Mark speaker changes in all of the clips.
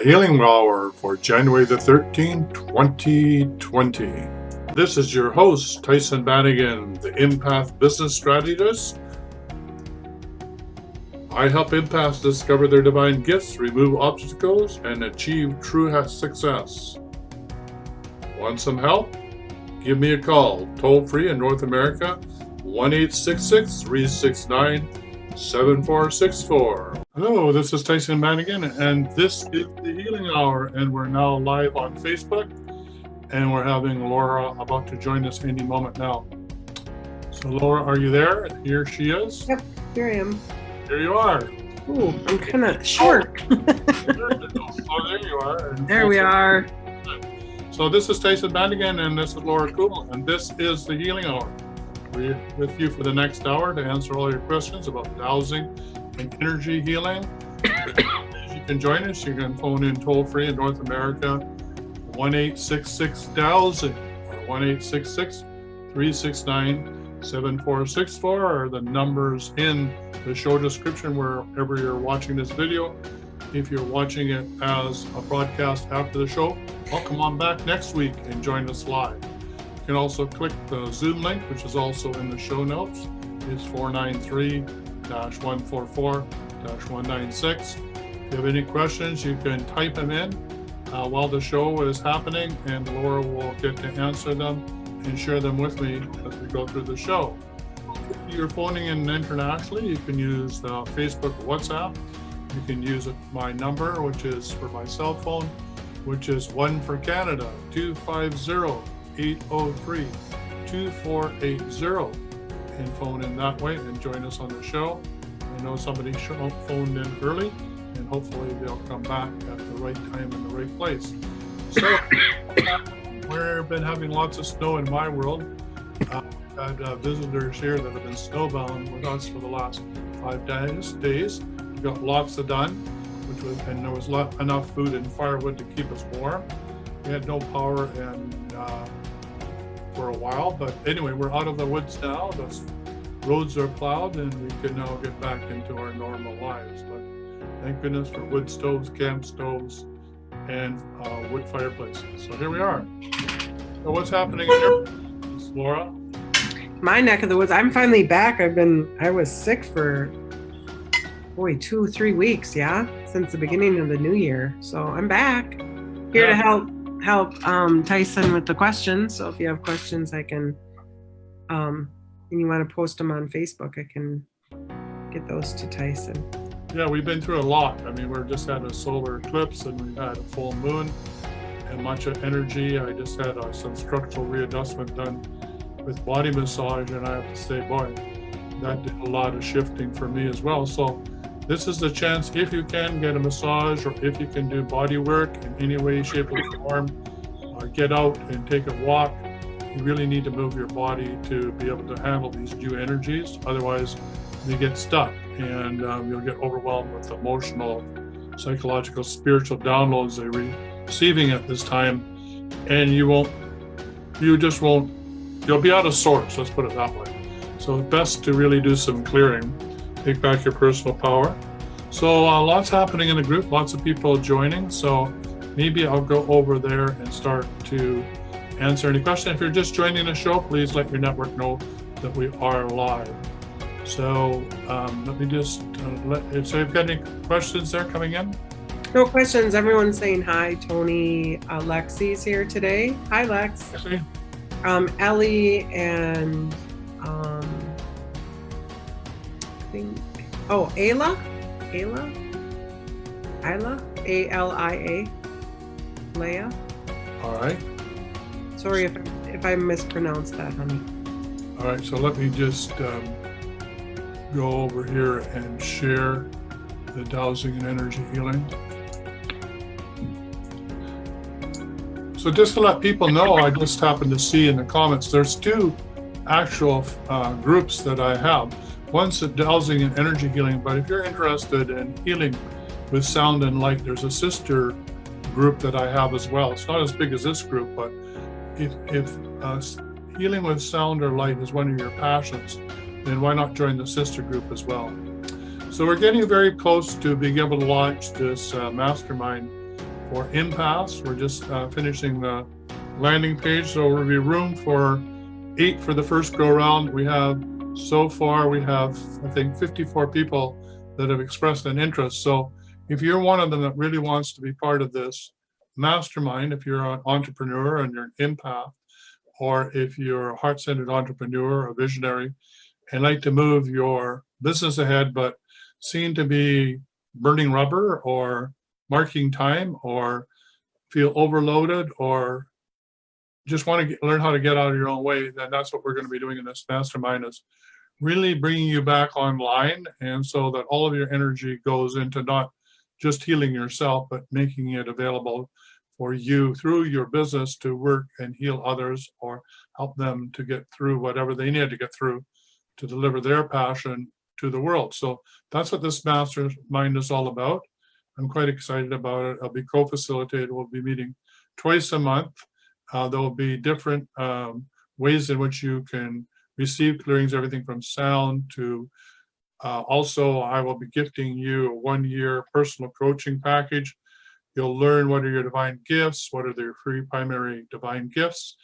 Speaker 1: Healing Hour for January the 13th, 2020. This is your host, Tyson Bannigan, the Empath Business Strategist. I help empaths discover their divine gifts, remove obstacles, and achieve true success. Want some help? Give me a call, toll free in North America, 1-866-369-7464. Hello, this is Tyson Bannigan, and this is the Healing Hour, and we're now live on Facebook, and we're having Laura about to join us any moment now. So Laura, are you there? Here she is.
Speaker 2: Yep, here I am.
Speaker 1: Here you are.
Speaker 2: Ooh, I'm kind of short.
Speaker 1: Oh, there you are.
Speaker 2: There we are.
Speaker 1: So this is Tyson Bannigan, and this is Laura Kuhl, and this is the Healing Hour. We're with you for the next hour to answer all your questions about dowsing and energy healing. You can join us. You can phone in toll free in North America, 1-866-DOWSING or 1-866-369-7464 are the numbers in the show description wherever you're watching this video. If you're watching it as a broadcast after the show, well, come on back next week and join us live. You can also click the Zoom link, which is also in the show notes. It's 493-144-196. If you have any questions, you can type them in while the show is happening, and Laura will get to answer them and share them with me as we go through the show. If you're phoning in internationally, you can use Facebook or WhatsApp. You can use my number, which is for my cell phone, which is 1 for Canada, 250-803-2480, and phone in that way and join us on the show. I know somebody phoned in early, and hopefully they'll come back at the right time in the right place. So we've been having lots of snow in my world. We've had visitors here that have been snowbound with us for the last 5 days. We got lots done, and there was enough food and firewood to keep us warm. We had no power for a while, but anyway, we're out of the woods now. The roads are plowed, and we can now get back into our normal lives. But thank goodness for wood stoves, camp stoves, and wood fireplaces. So here we are. So what's happening in your place, Laura?
Speaker 2: My neck of the woods. I'm finally back. I was sick for 2-3 weeks, since the beginning of the new year. So I'm back here to help Tyson with the questions. So if you have questions, I can and you want to post them on Facebook, I can get those to Tyson.
Speaker 1: Yeah, we've been through a lot. I mean, we've just had a solar eclipse, and we've had a full moon and much of energy. I just had some structural readjustment done with body massage, and I have to say, boy, that did a lot of shifting for me as well. So this is the chance, if you can get a massage, or if you can do body work in any way, shape, or form, or get out and take a walk. You really need to move your body to be able to handle these new energies. Otherwise, you get stuck, and you'll get overwhelmed with emotional, psychological, spiritual downloads they're receiving at this time, and you'll be out of sorts, let's put it that way. So it's best to really do some clearing, take back your personal power. So lots happening in the group, lots of people joining. So maybe I'll go over there and start to answer any questions. If you're just joining the show, please let your network know that we are live. So let me just, so you've got any questions there coming in?
Speaker 2: No questions. Everyone's saying hi. Tony, Lexi's here today. Hi, Lex.
Speaker 1: Okay.
Speaker 2: Ellie and Ayla, A-L-I-A, Leia.
Speaker 1: All right.
Speaker 2: Sorry if I mispronounced that, honey.
Speaker 1: All right, so let me just go over here and share the dowsing and energy healing. So just to let people know, I just happened to see in the comments, there's 2 actual groups that I have. One's the dowsing and energy healing, but if you're interested in healing with sound and light, there's a sister group that I have as well. It's not as big as this group, but if healing with sound or light is one of your passions, then why not join the sister group as well? So we're getting very close to being able to launch this mastermind For empaths, we're just finishing the landing page, so there will be room for 8 for the first go round. We have so far, we have, I think, 54 people that have expressed an interest. So if you're one of them that really wants to be part of this mastermind, if you're an entrepreneur and you're an empath, or if you're a heart-centered entrepreneur, a visionary, and like to move your business ahead, but seem to be burning rubber or marking time or feel overloaded or just want to learn how to get out of your own way, then that's what we're going to be doing in this mastermind, is really bringing you back online, and so that all of your energy goes into not just healing yourself, but making it available for you through your business to work and heal others or help them to get through whatever they need to get through to deliver their passion to the world. So that's what this mastermind is all about. I'm quite excited about it. I'll be co-facilitated. We'll be meeting twice a month. There will be different ways in which you can receive clearings, everything from sound to also I will be gifting you a 1-year personal coaching package. You'll learn what are your divine gifts, what are their 3 primary divine gifts,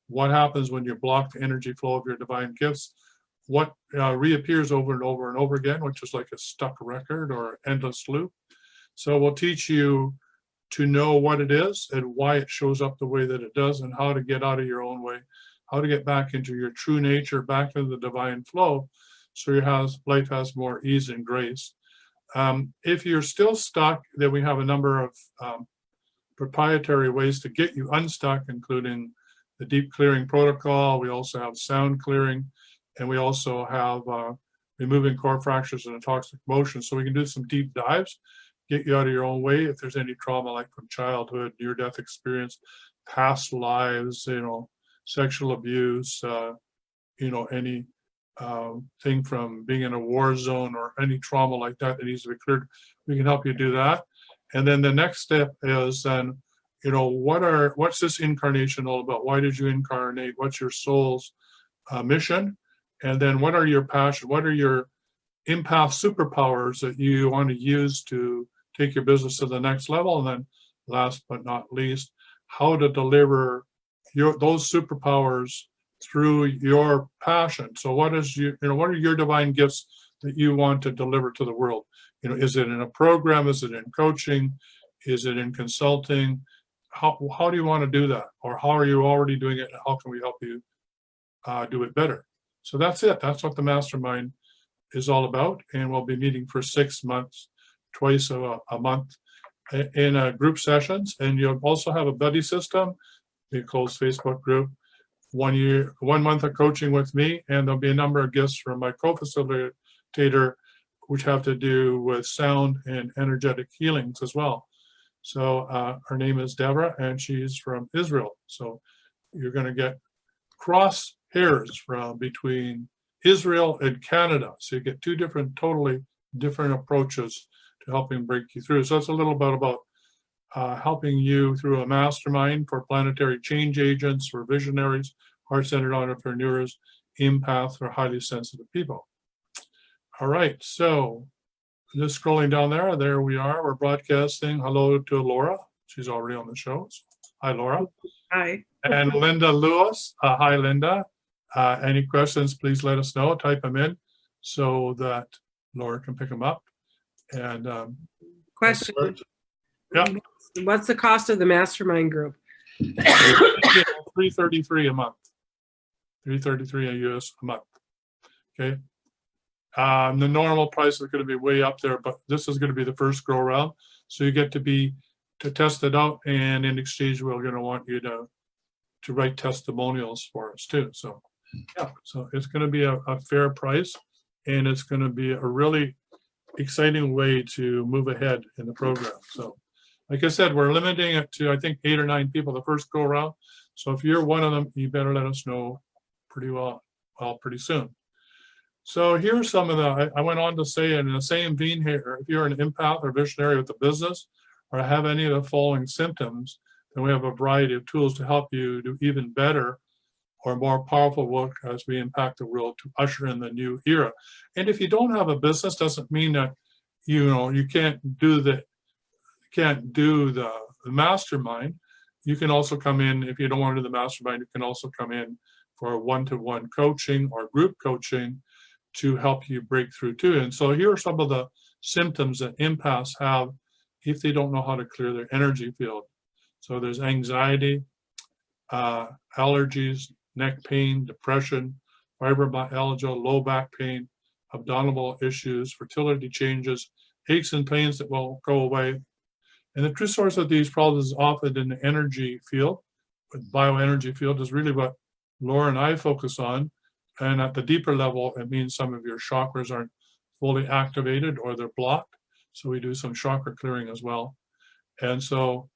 Speaker 1: what happens when you block the energy flow of your divine gifts, what reappears over and over and over again, which is like a stuck record or endless loop. So we'll teach you to know what it is and why it shows up the way that it does, and how to get out of your own way, how to get back into your true nature, back into the divine flow, so your life has more ease and grace. If you're still stuck, then we have a number of proprietary ways to get you unstuck, including the deep clearing protocol. We also have sound clearing, and we also have removing core fractures and a toxic motion. So we can do some deep dives, get you out of your own way if there's any trauma, like from childhood, near-death experience, past lives, sexual abuse, any thing from being in a war zone or any trauma like that that needs to be cleared. We can help you do that. And then the next step is then, what's this incarnation all about? Why did you incarnate? What's your soul's mission? And then what are your passion? What are your empath superpowers that you want to use to take your business to the next level? And then last but not least, how to deliver those superpowers through your passion. So what are your divine gifts that you want to deliver to the world? Is it in a program? Is it in coaching? Is it in consulting? How do you want to do that? Or how are you already doing it? And how can we help you do it better? So that's it. That's what the mastermind is all about. And we'll be meeting for 6 months, twice a month in group sessions. And you'll also have a buddy system, a closed Facebook group, 1 month of coaching with me. And there'll be a number of gifts from my co-facilitator, which have to do with sound and energetic healings as well. So her name is Deborah, and she's from Israel. So you're going to get cross hairs from between Israel and Canada. So you get 2 totally different approaches to helping break you through. So that's a little bit about helping you through a mastermind for planetary change agents, for visionaries, heart-centered entrepreneurs, empaths, or highly sensitive people. All right, so just scrolling down there we are. We're broadcasting. Hello to Laura. She's already on the show. So, hi, Laura.
Speaker 2: Hi.
Speaker 1: And Linda Lewis. Hi, Linda. Any questions, please let us know. Type them in so that Laura can pick them up. And
Speaker 2: Question.
Speaker 1: Yeah.
Speaker 2: What's the cost of the mastermind group?
Speaker 1: $333 a month. $333 US a month. Okay. The normal price is going to be way up there, but this is going to be the first go around. So you get to test it out, and in exchange, we're going to want you to write testimonials for us too. So yeah, so it's going to be a fair price, and it's going to be a really exciting way to move ahead in the program. So like I said, we're limiting it to, I think, 8 or 9 people the first go around. So if you're one of them, you better let us know pretty soon. So here's some of I went on to say, in the same vein here, if you're an empath or visionary with a business or have any of the following symptoms, then we have a variety of tools to help you do even better or more powerful work as we impact the world to usher in the new era. And if you don't have a business, doesn't mean that you can't do the the mastermind, you can also come in, if you don't want to do the mastermind, you can also come in for one-to-one coaching or group coaching to help you break through too. And so here are some of the symptoms that empaths have if they don't know how to clear their energy field. So there's anxiety, allergies, neck pain, depression, fibromyalgia, low back pain, abdominal issues, fertility changes, aches and pains that won't go away. And the true source of these problems is often in the energy field. But bioenergy field is really what Laura and I focus on. And at the deeper level, it means some of your chakras aren't fully activated or they're blocked. So we do some chakra clearing as well. And so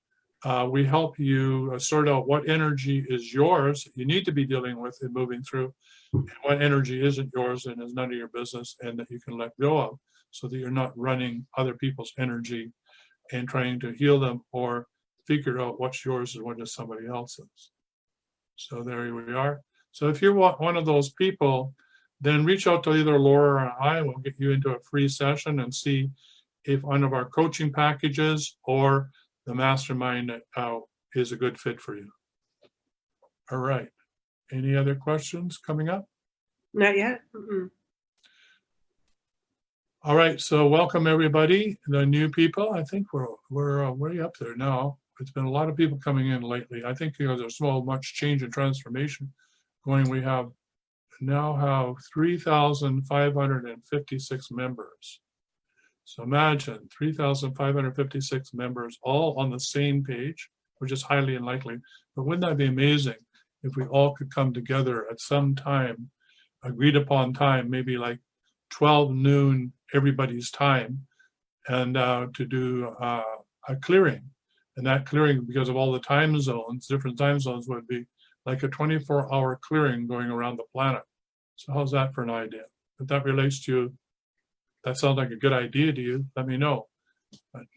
Speaker 1: we help you sort out what energy is yours that you need to be dealing with and moving through, and what energy isn't yours and is none of your business and that you can let go of, so that you're not running other people's energy and trying to heal them or figure out what's yours and what is somebody else's. So there we are. So if you're one of those people, then reach out to either Laura or I. We'll get you into a free session and see if one of our coaching packages or the mastermind is a good fit for you. All right. Any other questions coming up?
Speaker 2: Not yet. Mm-mm.
Speaker 1: All right. So welcome everybody, the new people. I think we're way up there now. It's been a lot of people coming in lately. I think there's so much change and transformation going. We now have 3,556 members. So imagine 3,556 members all on the same page, which is highly unlikely. But wouldn't that be amazing if we all could come together at some time, agreed upon time, maybe like 12 noon everybody's time, and to do a clearing. And that clearing, because of all the time zones, different time zones, would be like a 24-hour clearing going around the planet. So how's that for an idea? If that relates to you, that sounds like a good idea to you, let me know.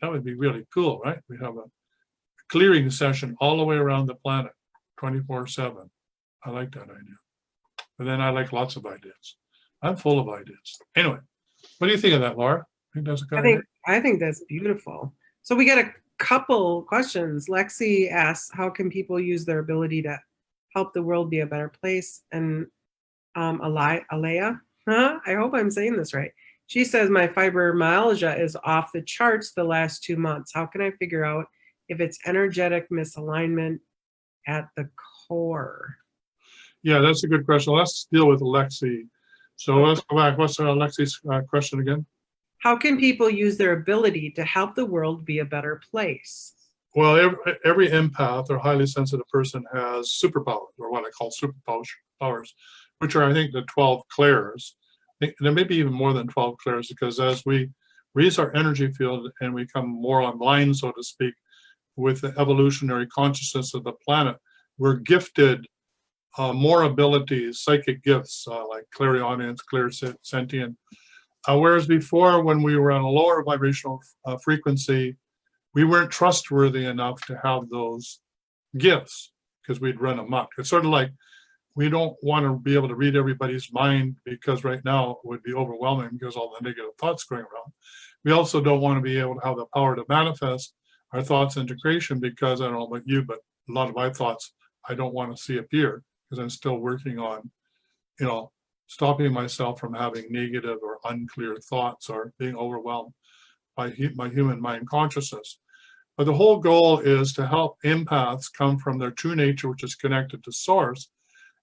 Speaker 1: That would be really cool, right? We have a clearing session all the way around the planet, 24/7. I like that idea. But then I like lots of ideas. I'm full of ideas. Anyway, what do you think of that, Laura? Think that's a good idea?
Speaker 2: I think that's beautiful. So we got a couple questions. Lexi asks, how can people use their ability to help the world be a better place? And Alea, I hope I'm saying this right. She says, my fibromyalgia is off the charts the last 2 months. How can I figure out if it's energetic misalignment at the core?
Speaker 1: Yeah, that's a good question. Let's deal with Lexi. So let's go back. What's Lexi's question again?
Speaker 2: How can people use their ability to help the world be a better place?
Speaker 1: Well, every empath or highly sensitive person has superpowers, or what I call superpowers, which are, I think, the 12 Clairs. There may be even more than 12 Clairs, because as we raise our energy field and we come more online, so to speak, with the evolutionary consciousness of the planet, we're gifted more abilities, psychic gifts, like clairaudience, clairsentient. Whereas before, when we were on a lower vibrational frequency, we weren't trustworthy enough to have those gifts because we'd run amok. It's sort of like we don't want to be able to read everybody's mind, because right now it would be overwhelming because all the negative thoughts going around. We also don't want to be able to have the power to manifest our thoughts into creation, because I don't know about you, but a lot of my thoughts I don't want to see appear, because I'm still working on, stopping myself from having negative or unclear thoughts or being overwhelmed by my human mind consciousness. But the whole goal is to help empaths come from their true nature, which is connected to source.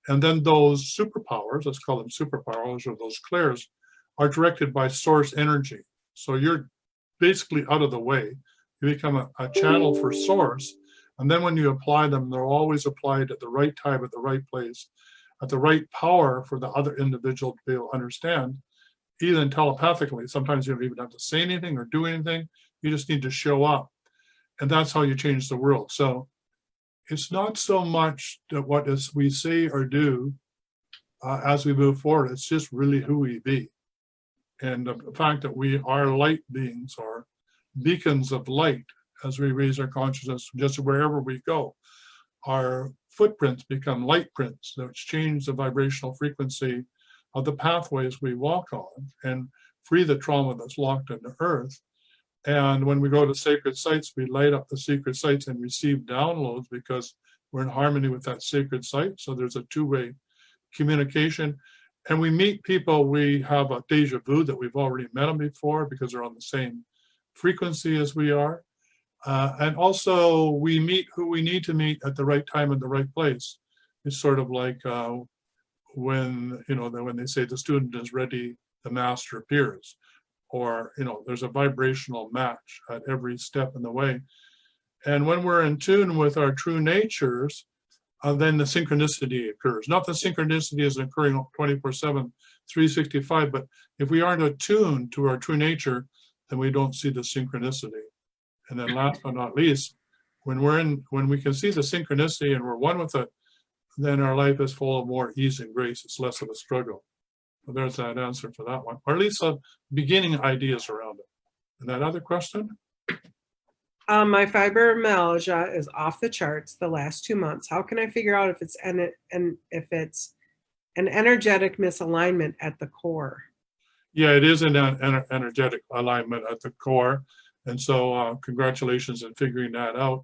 Speaker 1: And then those superpowers, let's call them superpowers, or those clairs, are directed by source energy. So you're basically out of the way. You become a channel for source. And then when you apply them, they're always applied at the right time, at the right place, at the right power for the other individual to be able to understand, even telepathically. Sometimes you don't even have to say anything or do anything. You just need to show up. And that's how you change the world. So it's not so much that what we say or do as we move forward. It's just really who we be. And the fact that we are light beings, or beacons of light, as we raise our consciousness, just wherever we go, our footprints become light prints, which change the vibrational frequency of the pathways we walk on and free the trauma that's locked in the earth. And when we go to sacred sites, we light up the sacred sites and receive downloads because we're in harmony with that sacred site. So there's a two-way communication. And we meet people, we have a deja vu that we've already met them before because they're on the same frequency as we are. And also we meet who we need to meet at the right time in the right place. It's sort of like when, when they say the student is ready, the master appears. Or, there's a vibrational match at every step in the way. And when we're in tune with our true natures, then the synchronicity occurs. Not that synchronicity is occurring 24/7, 365, but if we aren't attuned to our true nature, then we don't see the synchronicity. And then last but not least, when we can see the synchronicity and we're one with it, then our life is full of more ease and grace. It's less of a struggle. Well, there's that answer for that one, or at least some beginning ideas around it. And that other question?
Speaker 2: My fibromyalgia is off the charts the last 2 months. How can I figure out if it's an energetic misalignment at the core?
Speaker 1: Yeah, it is an energetic alignment at the core. And so congratulations in figuring that out.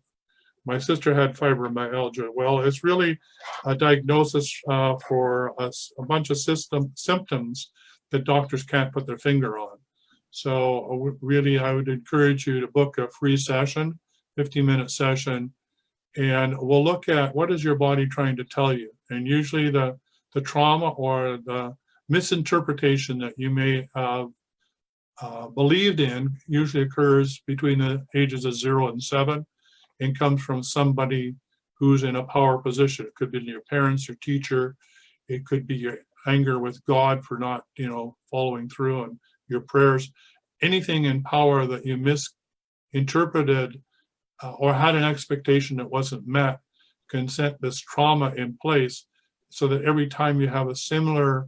Speaker 1: My sister had fibromyalgia. Well, it's really a diagnosis for a bunch of symptoms that doctors can't put their finger on. So really, I would encourage you to book a free session, 15-minute session, and we'll look at what is your body trying to tell you. And usually the trauma or the misinterpretation that you may have believed in usually occurs between the ages of 0 and 7 and comes from somebody who's in a power position. It could be your parents, your teacher. It could be your anger with God for not, following through on your prayers. Anything in power that you misinterpreted or had an expectation that wasn't met can set this trauma in place so that every time you have a similar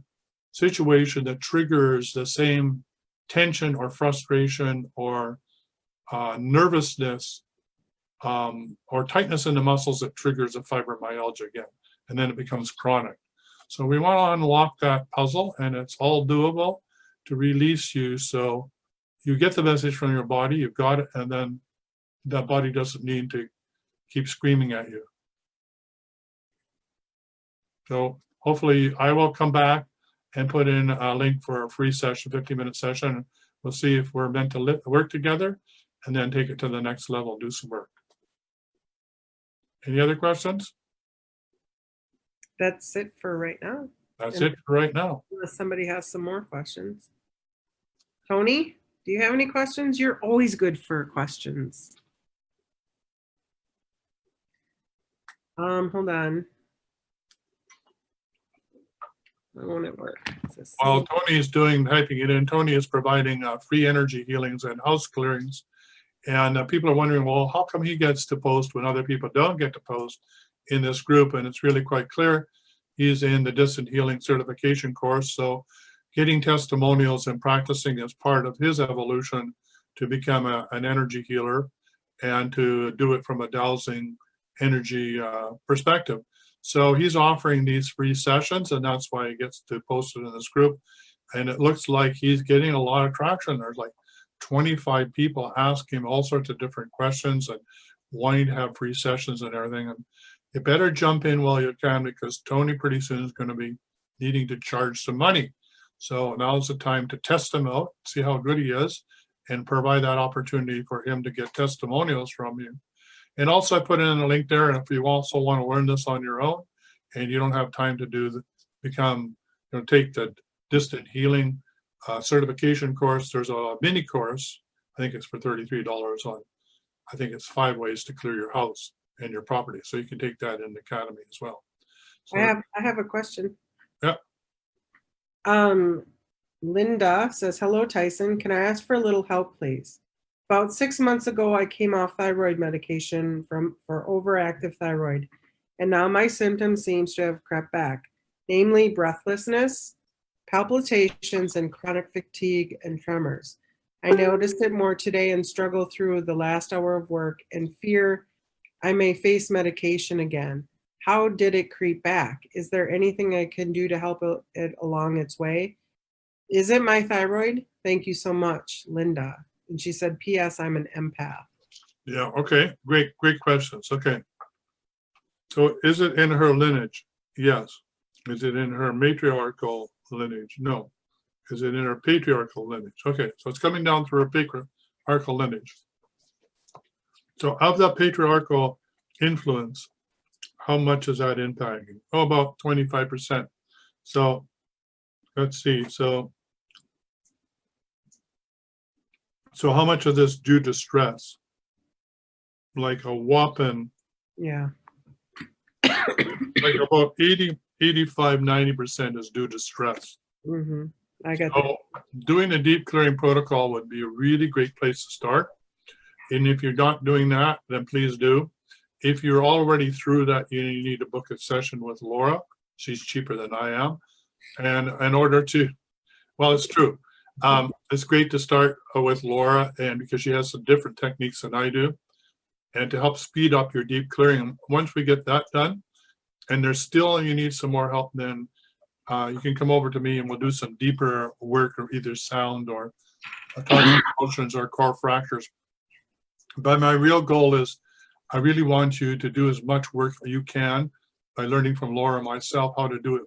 Speaker 1: situation that triggers the same tension or frustration or nervousness or tightness in the muscles, that triggers a fibromyalgia again, and then it becomes chronic. So we want to unlock that puzzle, and it's all doable to release you. So you get the message from your body, you've got it, and then that body doesn't need to keep screaming at you. So hopefully I will come back and put in a link for a free session, 15-minute session. We'll see if we're meant to work together and then take it to the next level, do some work. Any other questions?
Speaker 2: That's it for right now.
Speaker 1: That's it for right now.
Speaker 2: Unless somebody has some more questions. Tony, do you have any questions? You're always good for questions. Hold on. Why won't it work?
Speaker 1: While Tony is typing it in, Tony is providing free energy healings and house clearings. And people are wondering, well, how come he gets to post when other people don't get to post in this group? And it's really quite clear. He's in the Distant Healing Certification course. So getting testimonials and practicing is part of his evolution to become an energy healer and to do it from a dowsing energy perspective. So he's offering these free sessions, and that's why he gets to post it in this group. And it looks like he's getting a lot of traction. There's like 25 people ask him all sorts of different questions and wanting to have free sessions and everything. And you better jump in while you can, because Tony pretty soon is going to be needing to charge some money. So now's the time to test him out, see how good he is, and provide that opportunity for him to get testimonials from you. And also I put in a link there, and if you also want to learn this on your own and you don't have time to take the Distant Healing certification course, there's a mini course. I think it's for $33 on, I think it's 5 ways to clear your house and your property. So you can take that in the academy as well. So,
Speaker 2: I have a question.
Speaker 1: Yeah.
Speaker 2: Linda says, hello, Tyson. Can I ask for a little help, please? About 6 months ago, I came off thyroid medication for overactive thyroid, and now my symptoms seems to have crept back, namely breathlessness, palpitations, and chronic fatigue and tremors. I noticed it more today and struggle through the last hour of work and fear I may face medication again. How did it creep back? Is there anything I can do to help it along its way? Is it my thyroid? Thank you so much, Linda. And she said, P.S. I'm an empath.
Speaker 1: Yeah, okay. Great questions. Okay. So is it in her lineage? Yes. Is it in her matriarchal lineage? No. Is it in her patriarchal lineage? Okay, so it's coming down through her patriarchal lineage. So of that patriarchal influence, how much is that impacting? Oh, about 25%. So let's see. So how much of this due to stress? Like a whopping,
Speaker 2: Yeah.
Speaker 1: like about 80, 85, 90% is due to stress.
Speaker 2: Mm-hmm. I got that.
Speaker 1: So doing a deep clearing protocol would be a really great place to start. And if you're not doing that, then please do. If you're already through that, you need to book a session with Laura. She's cheaper than I am. And in order to, well, it's true. It's great to start with Laura, and because she has some different techniques than I do, and to help speed up your deep clearing. Once we get that done, and there's still, you need some more help, then you can come over to me and we'll do some deeper work, or either sound or motions or core fractures. But my real goal is, I really want you to do as much work as you can by learning from Laura and myself how to do it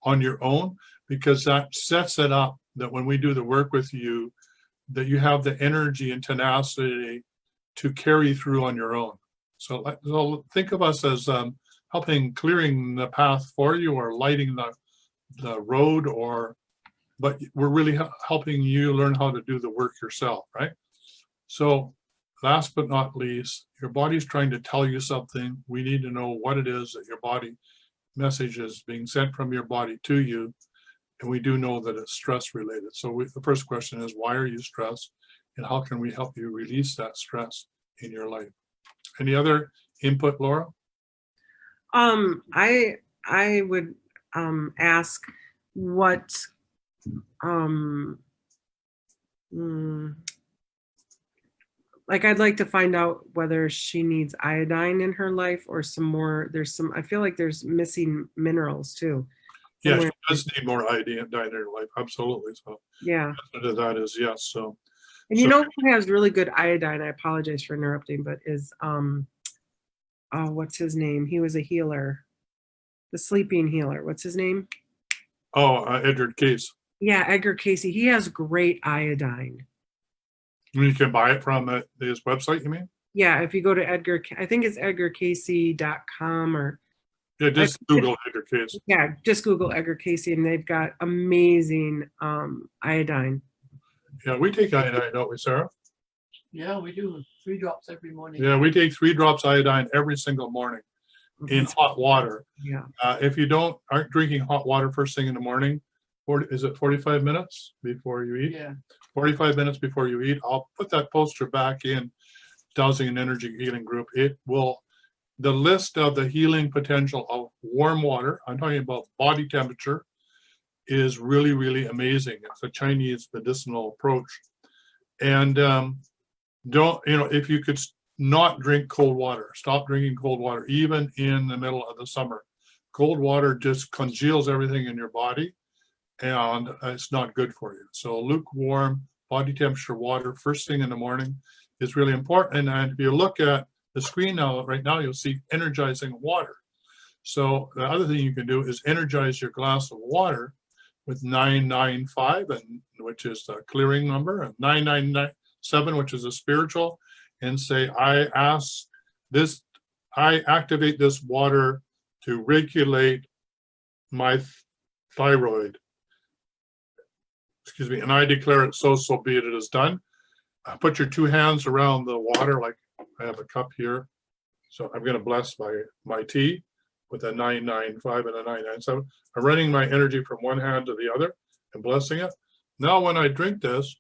Speaker 1: on your own, because that sets it up that when we do the work with you, that you have the energy and tenacity to carry through on your own. So think of us as helping clearing the path for you, or lighting the road, but we're really helping you learn how to do the work yourself, right? So last but not least, your body's trying to tell you something. We need to know what it is that your body message is being sent from your body to you. And we do know that it's stress related. So the first question is, why are you stressed? And how can we help you release that stress in your life? Any other input, Laura?
Speaker 2: I would ask what like, I'd like to find out whether she needs iodine in her life, or some more. I feel like there's missing minerals too.
Speaker 1: Yeah, she does need more iodine in her life. Absolutely. So
Speaker 2: yeah,
Speaker 1: the answer to that is yes. So,
Speaker 2: and you know who has really good iodine? I apologize for interrupting, but is what's his name? He was a healer, the sleeping healer. What's his name?
Speaker 1: Oh, Edgar Case.
Speaker 2: Yeah, Edgar Casey. He has great iodine.
Speaker 1: You can buy it from his website, you mean?
Speaker 2: Yeah, if you go to I think it's edgarcasey.com, or
Speaker 1: yeah, just Google Edgar Case.
Speaker 2: Yeah, just Google Edgar Casey, and they've got amazing iodine.
Speaker 1: Yeah, we take iodine, don't we, Sarah?
Speaker 3: Yeah, we do 3 drops every morning.
Speaker 1: Yeah, we take 3 drops iodine every single morning in hot water.
Speaker 2: Yeah.
Speaker 1: If you aren't drinking hot water first thing in the morning, is it 45 minutes before you eat?
Speaker 3: Yeah.
Speaker 1: 45 minutes before you eat. I'll put that poster back in Dowsing and Energy Healing Group. It will, the list of the healing potential of warm water, I'm talking about body temperature, is really, really amazing. It's a Chinese medicinal approach. And if you could not drink cold water, stop drinking cold water, even in the middle of the summer. Cold water just congeals everything in your body, and it's not good for you. So lukewarm body temperature water first thing in the morning is really important. And if you look at the screen right now, you'll see energizing water. So the other thing you can do is energize your glass of water with 995, which is the clearing number, and 997, which is a spiritual, and say, I activate this water to regulate my thyroid. Excuse me, and I declare it so be it, it is done. Put your 2 hands around the water, like I have a cup here. So I'm going to bless my tea with a 995 and a 997. I'm running my energy from one hand to the other and blessing it. Now when I drink this,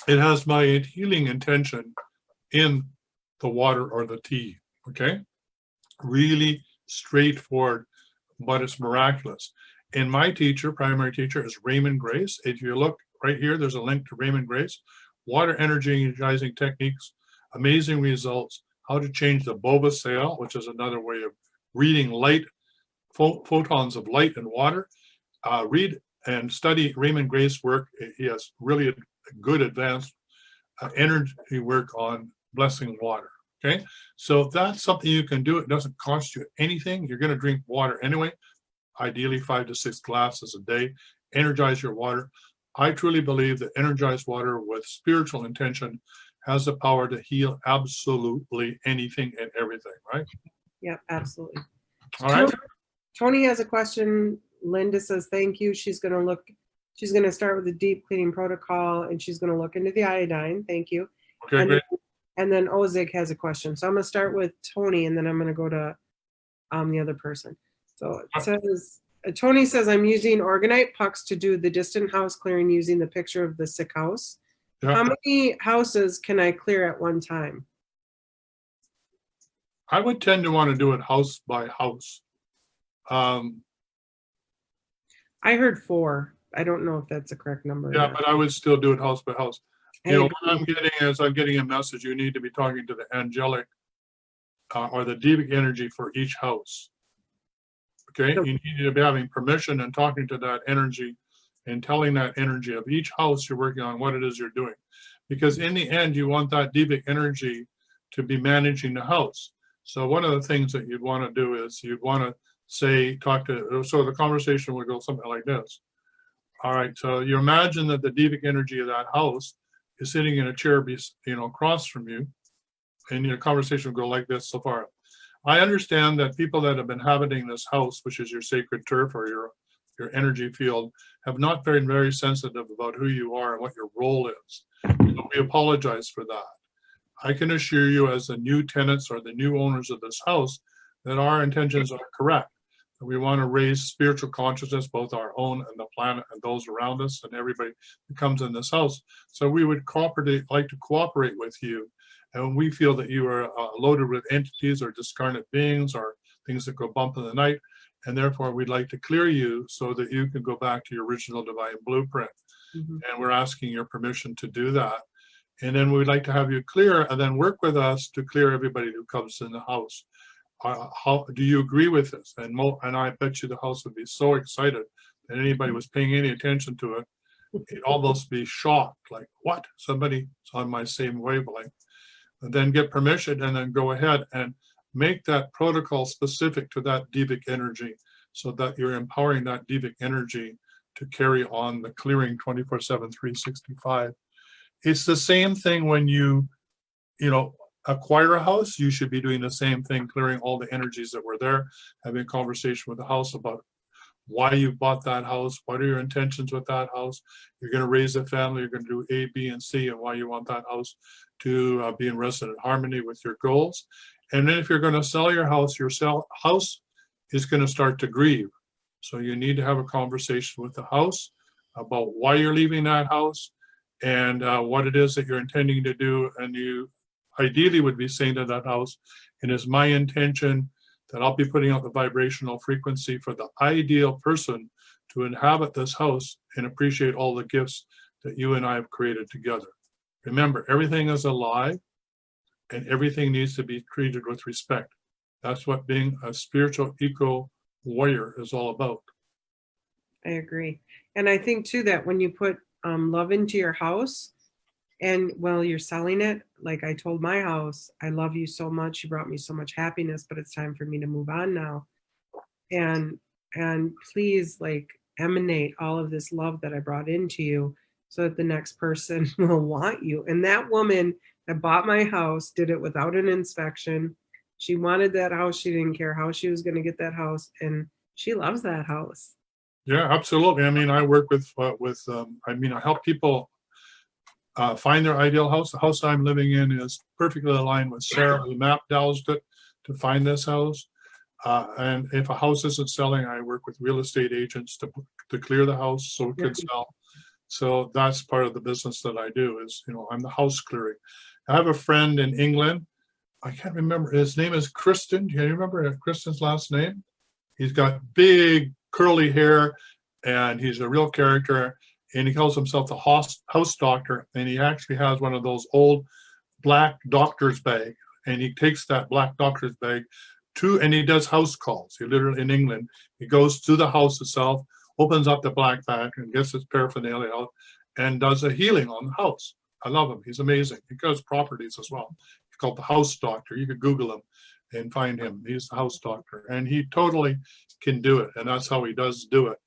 Speaker 1: it has my healing intention in the water or the tea, okay? Really straightforward, but it's miraculous. And my teacher, primary teacher, is Raymond Grace. If you look right here, there's a link to Raymond Grace. Water energy energizing techniques, amazing results, how to change the Bova sail, which is another way of reading light, photons of light in water. Read and study Raymond Grace work. He has really good advanced energy work on blessing water. Okay, so that's something you can do. It doesn't cost you anything. You're going to drink water anyway, ideally 5 to 6 glasses a day. Energize your water. I truly believe that energized water with spiritual intention has the power to heal absolutely anything and everything, right?
Speaker 2: Yep, absolutely.
Speaker 1: All right.
Speaker 2: Tony has a question. Linda says, thank you. She's going to start with the deep cleaning protocol, and she's going to look into the iodine. Thank you.
Speaker 1: Okay,
Speaker 2: and,
Speaker 1: great.
Speaker 2: And then Ozig has a question. So I'm going to start with Tony, and then I'm going to go to the other person. So it says, Tony says, I'm using orgonite pucks to do the distant house clearing using the picture of the sick house.
Speaker 1: Yeah.
Speaker 2: How many houses can I clear at one time?
Speaker 1: I would tend to want to do it house by house.
Speaker 2: I heard 4. I don't know if that's the correct number.
Speaker 1: Yeah, but I would still do it house by house.
Speaker 2: I
Speaker 1: You know,
Speaker 2: agree.
Speaker 1: what I'm getting is I'm getting a message. You need to be talking to the angelic or the devic energy for each house. Okay, you need to be having permission and talking to that energy and telling that energy of each house you're working on what it is you're doing. Because in the end, you want that devic energy to be managing the house. So one of the things that you'd want to do is you'd want to say, so the conversation would go something like this. All right, so you imagine that the devic energy of that house is sitting in a chair, across from you, and your conversation will go like this so far. I understand that people that have been inhabiting this house, which is your sacred turf or your energy field, have not been very sensitive about who you are and what your role is. So we apologize for that. I can assure you as the new tenants or the new owners of this house that our intentions are correct. We want to raise spiritual consciousness, both our own and the planet and those around us and everybody who comes in this house. So we would like to cooperate with you. And when we feel that you are loaded with entities or discarnate beings or things that go bump in the night, and therefore we'd like to clear you so that you can go back to your original divine blueprint.
Speaker 2: Mm-hmm.
Speaker 1: And we're asking your permission to do that. And then we'd like to have you clear and then work with us to clear everybody who comes in the house. How do you agree with this? And I bet you the house would be so excited that anybody was paying any attention to it. It'd almost be shocked, like, what? Somebody's on my same wavelength. And then get permission and then go ahead and make that protocol specific to that devic energy so that you're empowering that devic energy to carry on the clearing 24/7, 365. It's the same thing when you acquire a house. You should be doing the same thing, clearing all the energies that were there, having a conversation with the house about why you bought that house, what are your intentions with that house. You're going to raise a family, you're going to do A, B, and C, and why you want that house to be in resident harmony with your goals. And then if you're going to sell your house is going to start to grieve. So you need to have a conversation with the house about why you're leaving that house and what it is that you're intending to do. And you ideally would be saying to that house, it is my intention that I'll be putting out the vibrational frequency for the ideal person to inhabit this house and appreciate all the gifts that you and I have created together. Remember, everything is alive and everything needs to be treated with respect. That's what being a spiritual eco warrior is all about.
Speaker 2: I agree. And I think too that when you put love into your house and while you're selling it, like I told my house, I love you so much. You brought me so much happiness, but it's time for me to move on now. And please emanate all of this love that I brought into you so that the next person will want you. And that woman that bought my house did it without an inspection. She wanted that house. She didn't care how she was going to get that house. And she loves that house.
Speaker 1: Yeah, absolutely. I mean, I work I help people find their ideal house. The house I'm living in is perfectly aligned with Sarah, who map dowsed it to find this house. And if a house isn't selling, I work with real estate agents to clear the house so it can sell. So that's part of the business that I do is, I'm the house clearing. I have a friend in England. I can't remember. His name is Kristen. Can you remember Kristen's last name? He's got big curly hair and he's a real character. And he calls himself the house doctor. And he actually has one of those old black doctor's bag. And he takes that black doctor's bag and he does house calls. He literally, in England, he goes to the house itself, opens up the black bag and gets his paraphernalia out and does a healing on the house. I love him. He's amazing. He does properties as well. He's called the House Doctor. You could Google him and find him. He's the house doctor, and he totally can do it, and that's how he does do it.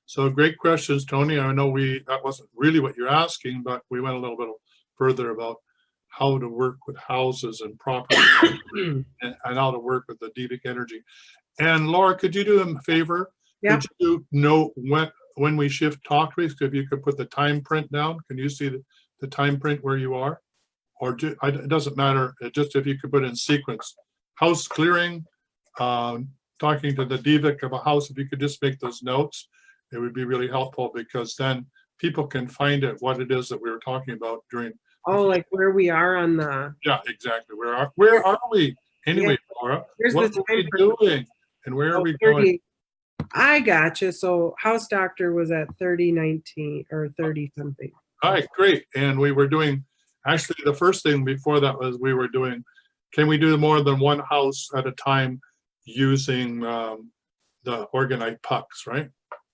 Speaker 1: So great questions, Tony. I know that wasn't really what you're asking, but we went a little bit further about how to work with houses and property and how to work with the devic energy. And Laura, could you do him a favor?
Speaker 2: Yeah.
Speaker 1: Could you know when we shift talk to, if you could put the time print down? Can you see the time print where you are? Or it doesn't matter, just if you could put in sequence. House clearing, talking to the devic of a house, if you could just make those notes, it would be really helpful, because then people can find it, what it is that we were talking about during.
Speaker 2: Oh, like where we are on the.
Speaker 1: Yeah, exactly. Where are we? Anyway, yeah. Laura,
Speaker 2: here's
Speaker 1: what are we doing? And where are we
Speaker 2: 30,
Speaker 1: going?
Speaker 2: I gotcha. So House Doctor was at 3019 or 30 something.
Speaker 1: All right, great. And we were doing, actually the first thing before that was we were doing, can we do more than one house at a time using the organite pucks, right?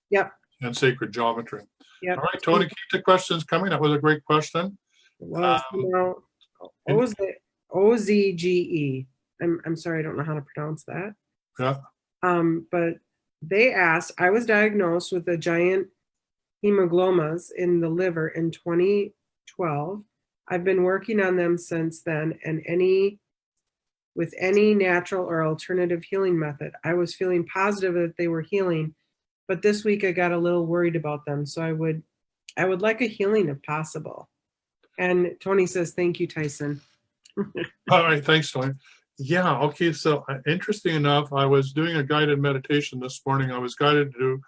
Speaker 2: Yep.
Speaker 1: And sacred geometry.
Speaker 2: Yep.
Speaker 1: All right, Tony, keep the questions coming. That was a great question.
Speaker 2: Was OZGE. I'm sorry, I don't know how to pronounce that.
Speaker 1: Yeah.
Speaker 2: But they asked, I was diagnosed with a giant hemangiomas in the liver in 2012. I've been working on them since then, and with any natural or alternative healing method. I was feeling positive that they were healing, but this week I got a little worried about them. So I would like a healing if possible. And Tony says, thank you, Tyson.
Speaker 1: All right, thanks, Tony. Yeah, okay, so interesting enough, I was doing a guided meditation this morning. I was guided to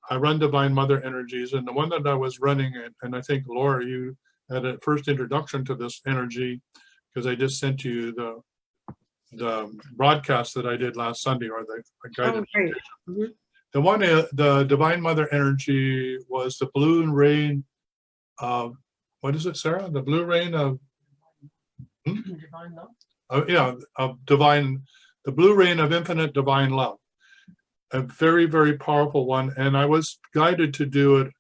Speaker 1: I run Divine Mother Energies, and the one that I was running, and I think, Laura, you had a first introduction to this energy, because I just sent you the broadcast that I did last Sunday, or the guided meditation. Mm-hmm. The one, the Divine Mother Energy was the blue rain of, what is it, Sarah? The blue rain of
Speaker 3: divine love.
Speaker 1: Of divine, the blue rain of infinite divine love. A very, very powerful one. And I was guided to do it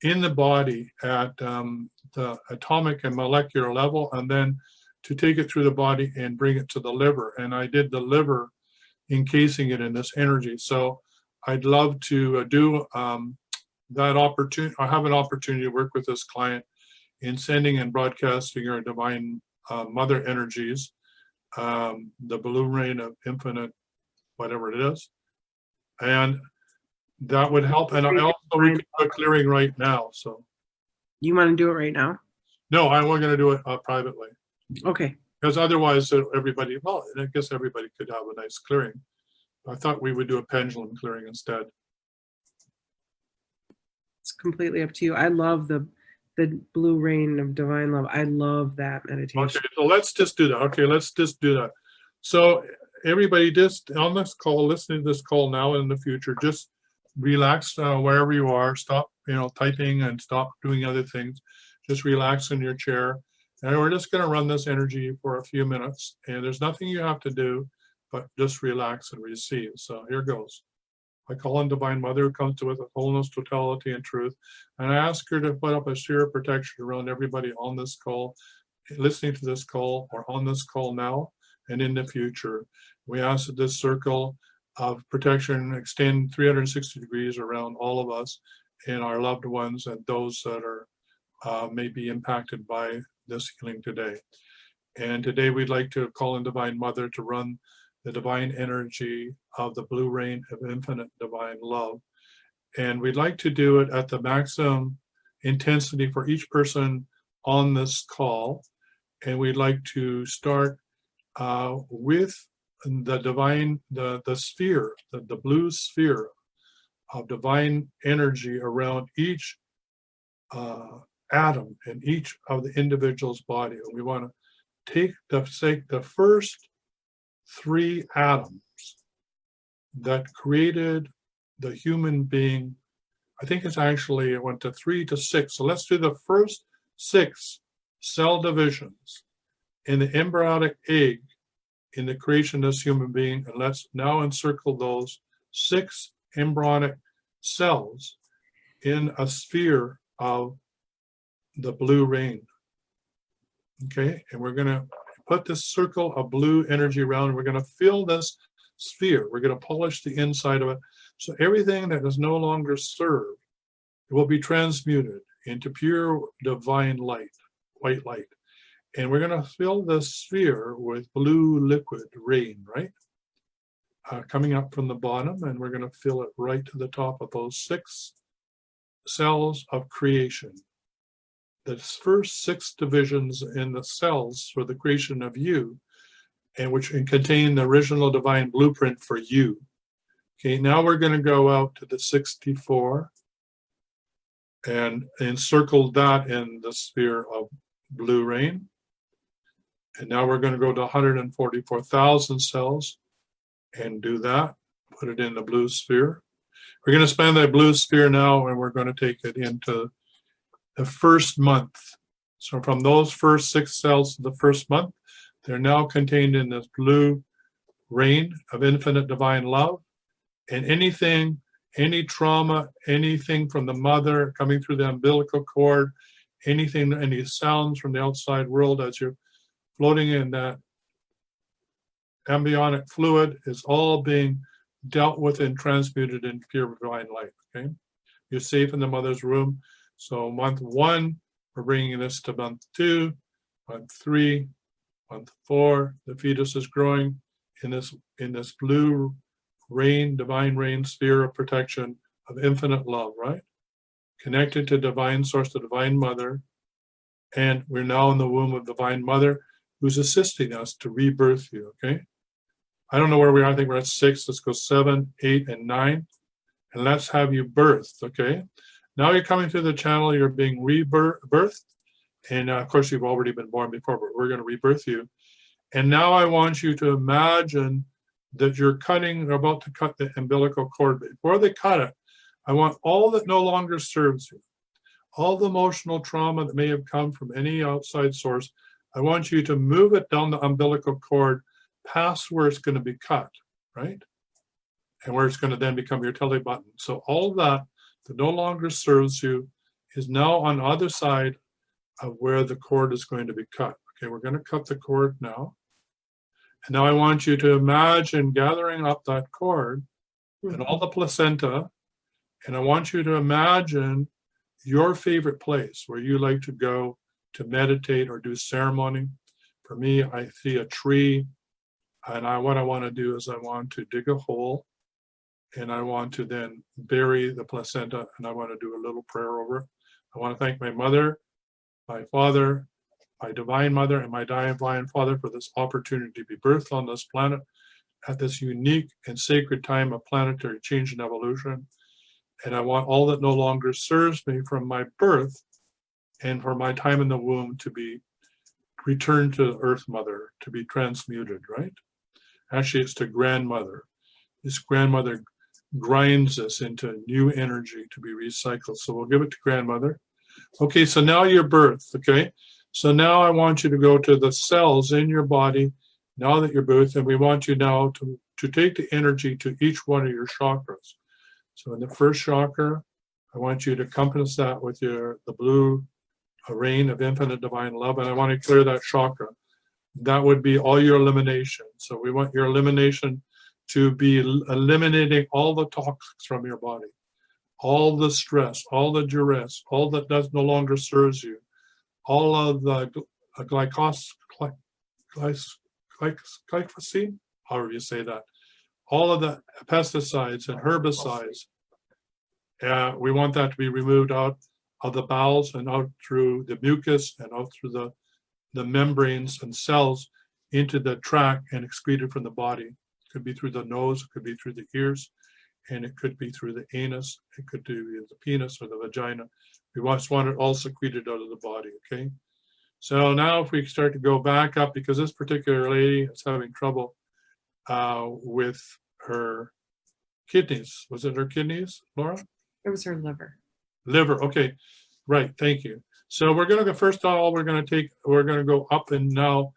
Speaker 1: in the body at the atomic and molecular level, and then to take it through the body and bring it to the liver. And I did the liver, encasing it in this energy. So I'd love to do that opportunity. I have an opportunity to work with this client in sending and broadcasting our Divine Mother Energies, the blue rain of infinite, whatever it is. And that would help. And I also, we can do a clearing right now. So
Speaker 2: you want to do it right now?
Speaker 1: No, I'm going to do it privately.
Speaker 2: Okay.
Speaker 1: Because otherwise everybody, well, I guess everybody could have a nice clearing. I thought we would do a pendulum clearing instead.
Speaker 2: It's completely up to you. I love the blue rain of divine love. I love that meditation.
Speaker 1: Okay, so let's just do that. Okay, let's just do that. So everybody just on this call, listening to this call now and in the future, just relax wherever you are. Stop, typing, and stop doing other things. Just relax in your chair. And we're just going to run this energy for a few minutes. And there's nothing you have to do, but just relax and receive. So here goes. I call on Divine Mother, who comes to us with wholeness, totality, and truth. And I ask her to put up a sheer protection around everybody on this call, listening to this call, or on this call now and in the future. We ask that this circle of protection extend 360 degrees around all of us and our loved ones and those that are may be impacted by this healing today. And today we'd like to call in Divine Mother to run the divine energy of the blue rain of infinite divine love. And we'd like to do it at the maximum intensity for each person on this call. And we'd like to start with the divine, the sphere, the blue sphere of divine energy around each atom in each of the individual's body. And we want to take the first 3 atoms that created the human being. I think it's actually, it went to 3 to 6. So let's do the first 6 cell divisions in the embryonic egg in the creation of this human being. And let's now encircle those 6 embryonic cells in a sphere of the blue rain. Okay, and we're going to put this circle of blue energy around. We're going to fill this sphere. We're going to polish the inside of it. So everything that is no longer served will be transmuted into pure divine light, white light. And we're going to fill this sphere with blue liquid rain, right? Coming up from the bottom, and we're going to fill it right to the top of those 6 cells of creation. The first 6 divisions in the cells for the creation of you, and which contain the original divine blueprint for you. Okay, now we're going to go out to the 64 and encircle that in the sphere of blue rain. And now we're going to go to 144,000 cells and do that, put it in the blue sphere. We're going to span that blue sphere now, and we're going to take it into the first month. So from those first 6 cells of the first month, they're now contained in this blue rain of infinite divine love. And anything, any trauma, anything from the mother coming through the umbilical cord, anything, any sounds from the outside world as you're floating in that embryonic fluid is all being dealt with and transmuted in pure divine light. Okay, you're safe in the mother's room. So month 1, we're bringing this to month 2, month 3, month 4. The fetus is growing in this blue rain, divine rain sphere of protection of infinite love, right? Connected to divine source, the divine mother. And we're now in the womb of divine mother who's assisting us to rebirth you, okay? I don't know where we are. I think we're at 6. Let's go 7, 8, and 9. And let's have you birthed, okay? Now you're coming through the channel. You're being rebirthed. And of course, you've already been born before, but we're going to rebirth you. And now I want you to imagine that you're about to cut the umbilical cord. Before they cut it, I want all that no longer serves you, all the emotional trauma that may have come from any outside source, I want you to move it down the umbilical cord past where it's going to be cut, right? And where it's going to then become your telly button. So all that no longer serves you is now on the other side of where the cord is going to be cut. Okay, we're going to cut the cord now. And now I want you to imagine gathering up that cord and all the placenta. And I want you to imagine your favorite place where you like to go to meditate or do ceremony. For me, I see a tree. And what I want to do is I want to dig a hole. And I want to then bury the placenta. And I want to do a little prayer over it. I want to thank my mother, my father, my divine mother, and my divine father for this opportunity to be birthed on this planet at this unique and sacred time of planetary change and evolution. And I want all that no longer serves me from my birth and for my time in the womb to be returned to Earth Mother, to be transmuted, right? Actually, it's to grandmother. This grandmother grinds us into new energy to be recycled. So we'll give it to grandmother. Okay, so now you're birthed, okay? So now I want you to go to the cells in your body, now that you're birthed, and we want you now to take the energy to each one of your chakras. So in the first chakra, I want you to compass that with the blue rain of infinite divine love, and I want to clear that chakra. That would be all your elimination. So we want your elimination to be eliminating all the toxins from your body, all the stress, all the duress, all that no longer serves you, all of the glyphosate, however you say that, all of the pesticides and herbicides. We want that to be removed out of the bowels and out through the mucus and out through the membranes and cells into the tract and excreted from the body. It could be through the nose, it could be through the ears, and it could be through the anus, it could be the penis or the vagina. We just want it all secreted out of the body, okay? So now if we start to go back up, because this particular lady is having trouble with her kidneys. Was it her kidneys, Laura?
Speaker 2: It was her liver.
Speaker 1: Liver, okay, right, thank you. So we're going to go, first of all, we're going to go up, and now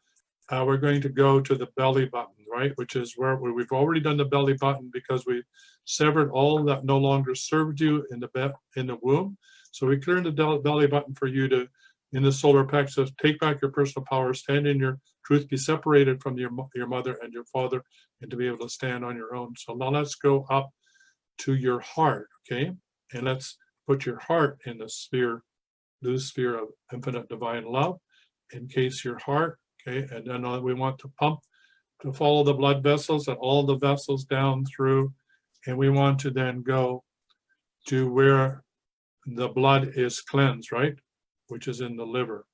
Speaker 1: we're going to go to the belly button, right? Which is where we've already done the belly button because we severed all that no longer served you in the womb. So we cleared the belly button for you to in the solar plexus, take back your personal power, stand in your truth, be separated from your mother and your father, and to be able to stand on your own. So now let's go up to your heart, okay? And let's put your heart in the sphere, blue sphere of infinite divine love. Encase your heart, okay? And then we want to pump to follow the blood vessels and all the vessels down through. And we want to then go to where the blood is cleansed, right? Which is in the liver.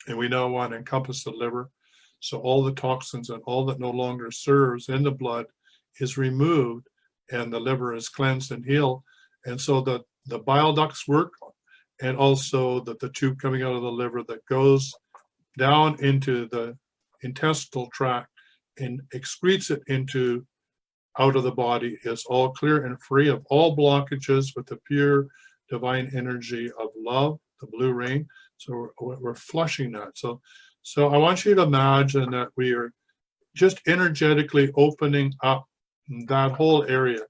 Speaker 1: And we now want to encompass the liver. So all the toxins and all that no longer serves in the blood is removed, and the liver is cleansed and healed. And so the bile ducts work, and also that the tube coming out of the liver that goes down into the intestinal tract and excretes it into out of the body is all clear and free of all blockages with the pure divine energy of love, the blue rain. So we're flushing that. So I want you to imagine that we are just energetically opening up that whole area.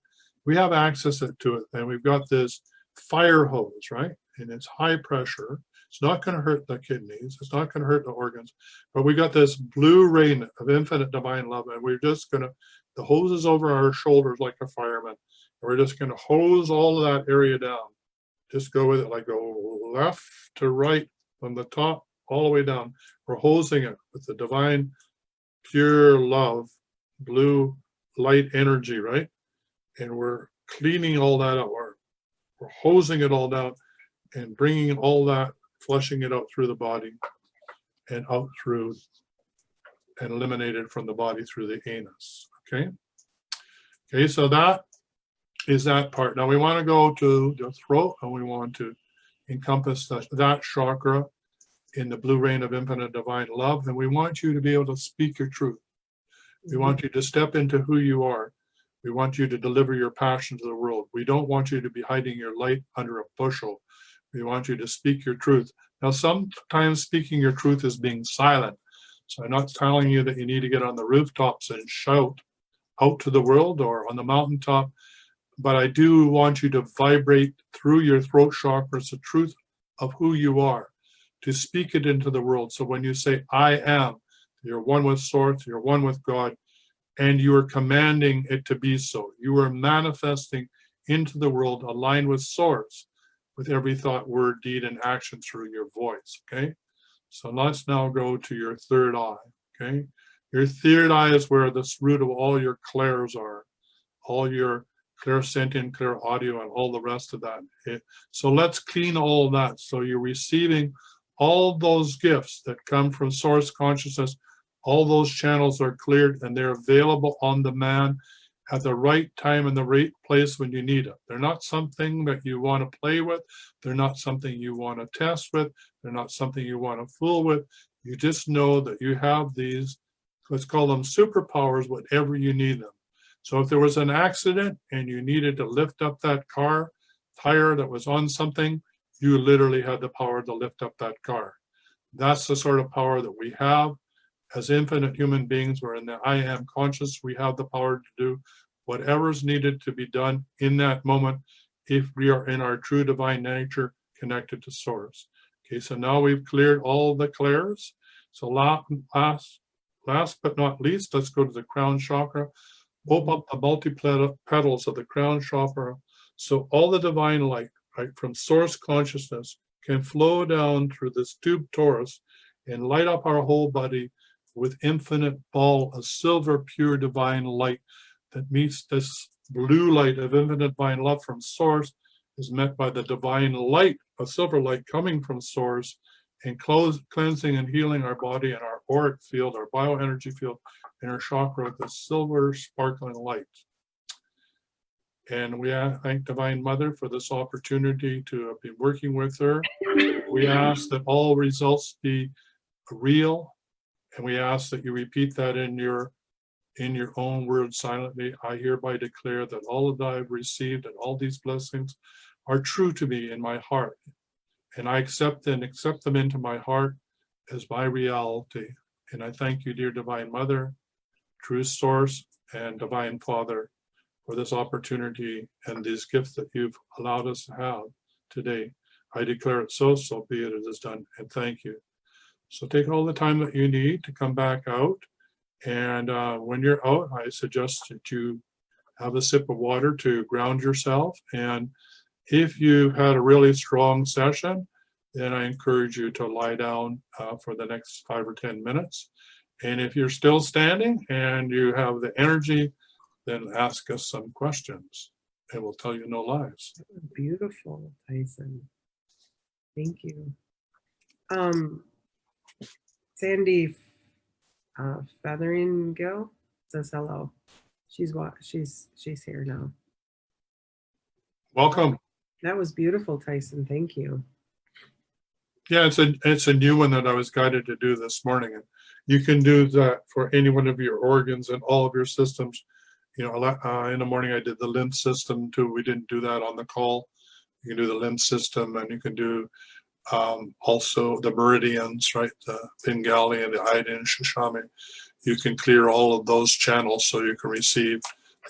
Speaker 1: We have access to it, and we've got this fire hose, right? And it's high pressure. It's not going to hurt the kidneys. It's not going to hurt the organs. But we got this blue rain of infinite divine love, and we're just going to, the hose is over our shoulders like a fireman. And we're just going to hose all of that area down. Just go with it, like go left to right from the top all the way down. We're hosing it with the divine, pure love, blue light energy, right? And we're cleaning all that out. We're hosing it all down and bringing all that, flushing it out through the body and out through and eliminated from the body through the anus. Okay, so that is that part. Now we want to go to the throat, and we want to encompass that chakra in the blue rain of infinite divine love. And we want you to be able to speak your truth. We want you to step into who you are. We want you to deliver your passion to the world. We don't want you to be hiding your light under a bushel. We want you to speak your truth. Now, sometimes speaking your truth is being silent. So I'm not telling you that you need to get on the rooftops and shout out to the world or on the mountaintop, but I do want you to vibrate through your throat chakras the truth of who you are, to speak it into the world. So when you say, I am, you're one with Source, you're one with God, and you are commanding it to be so. You are manifesting into the world aligned with Source, with every thought, word, deed, and action through your voice, okay? So let's now go to your third eye, okay? Your third eye is where the root of all your clairs are, all your clairsentient, clear audio, and all the rest of that. So let's clean all that. So you're receiving all those gifts that come from Source consciousness. All those channels are cleared, and they're available on demand at the right time and the right place when you need it. They're not something that you want to play with. They're not something you want to test with. They're not something you want to fool with. You just know that you have these, let's call them superpowers, whatever you need them. So if there was an accident and you needed to lift up that car tire that was on something, you literally had the power to lift up that car. That's the sort of power that we have. As infinite human beings, we're in the I am conscious. We have the power to do whatever's needed to be done in that moment if we are in our true divine nature connected to Source. Okay, so now we've cleared all the clairs. So last but not least, let's go to the crown chakra. Open up the multi-petals of the crown chakra so all the divine light, right, from Source consciousness can flow down through this tube torus and light up our whole body with infinite ball of silver, pure divine light that meets this blue light of infinite divine love from Source, is met by the divine light, a silver light coming from Source, and cleansing and healing our body and our auric field, our bioenergy field, and our chakra with a silver sparkling light. And we thank Divine Mother for this opportunity to be working with her. We ask that all results be real, and we ask that you repeat that in your own words silently. I hereby declare that all that I've received and all these blessings are true to me in my heart. And I accept them into my heart as my reality. And I thank you, dear Divine Mother, true Source, and Divine Father, for this opportunity and these gifts that you've allowed us to have today. I declare it so, so be it, it is done, and thank you. So take all the time that you need to come back out. And when you're out, I suggest that you have a sip of water to ground yourself. And if you've had a really strong session, then I encourage you to lie down for the next 5 or 10 minutes. And if you're still standing and you have the energy, then ask us some questions and we'll tell you no lies.
Speaker 2: Beautiful, Tyson. Thank you. Sandy Feathering Gill says hello. She's here now.
Speaker 1: Welcome.
Speaker 2: That was beautiful, Tyson. Thank you.
Speaker 1: Yeah, it's a new one that I was guided to do this morning. And you can do that for any one of your organs and all of your systems. You know, in the morning I did the lymph system too. We didn't do that on the call. You can do the lymph system, and you can do also the meridians, right? The Bengali and the Ida and Shishami. You can clear all of those channels so you can receive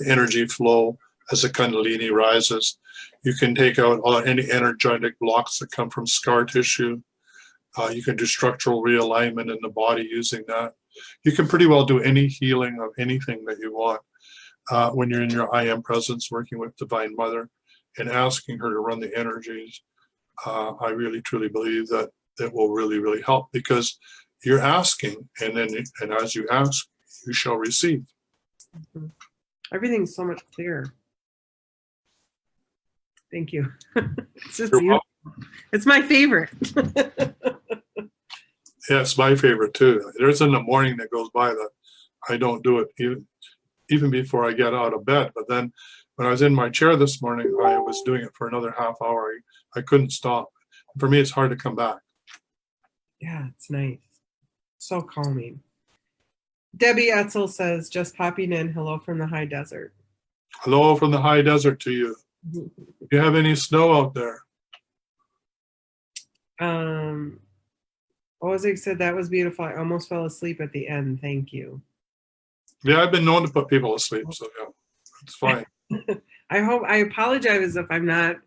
Speaker 1: the energy flow as the Kundalini rises. You can take out any energetic blocks that come from scar tissue. You can do structural realignment in the body using that. You can pretty well do any healing of anything that you want when you're in your I am presence, working with Divine Mother and asking her to run the energies. I really truly believe that it will really, really help, because you're asking, and as you ask, you shall receive.
Speaker 2: Mm-hmm. Everything's so much clearer. Thank you. It's just beautiful. It's my favorite.
Speaker 1: Yeah, it's my favorite too. There's in the morning that goes by that I don't do it even before I get out of bed. But then when I was in my chair this morning, I was doing it for another half hour. I couldn't stop. For me, it's hard to come back.
Speaker 2: Yeah, it's nice. So calming. Debbie Etzel says, just popping in. Hello from the high desert.
Speaker 1: Hello from the high desert to you. Do you have any snow out there?
Speaker 2: Ozig said that was beautiful. I almost fell asleep at the end. Thank you.
Speaker 1: Yeah, I've been known to put people asleep, so yeah, it's fine.
Speaker 2: I apologize if I'm not